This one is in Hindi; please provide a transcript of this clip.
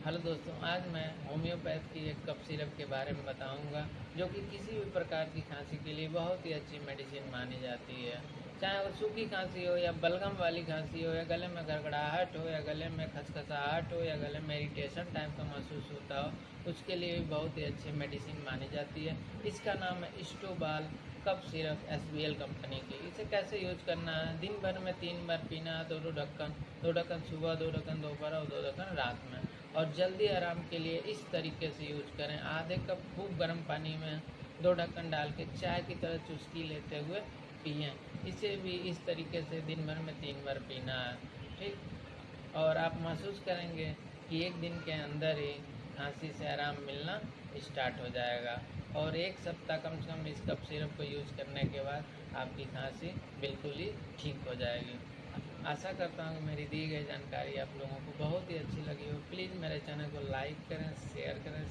हेलो दोस्तों, आज मैं होम्योपैथ की एक कफ सिरप के बारे में बताऊंगा, जो कि किसी भी प्रकार की खांसी के लिए बहुत ही अच्छी मेडिसिन मानी जाती है। चाहे वो सूखी खांसी हो या बलगम वाली खांसी हो या गले में गड़गड़ाहट हो या गले में खसखसाहट हो या गले में इरिटेशन टाइप का महसूस होता हो, उसके लिए भी बहुत ही अच्छी मेडिसिन मानी जाती है। इसका नाम है स्टोबाल कफ सिरप SBL कंपनी की। इसे कैसे यूज करना है? दिन भर में 3 बार पीना है, दो ढक्कन सुबह, 2 ढक्कन दोपहर और 2 ढक्कन रात में। और जल्दी आराम के लिए इस तरीके से यूज करें। आधे कप खूब गर्म पानी में 2 ढक्कन डाल के चाय की तरह चुस्की लेते हुए पिएं। इसे भी इस तरीके से दिन भर में 3 बार पीना है। ठीक। और आप महसूस करेंगे कि एक दिन के अंदर ही खांसी से आराम मिलना स्टार्ट हो जाएगा। और 1 सप्ताह कम से कम इस कफ सिरप को यूज करने के बाद आपकी खांसी बिल्कुल ही ठीक हो जाएगी। आशा करता हूँ कि मेरी दी गई जानकारी आप लोगों को बहुत ही अच्छी लगी हो। प्लीज़ मेरे चैनल को लाइक करें, शेयर करें,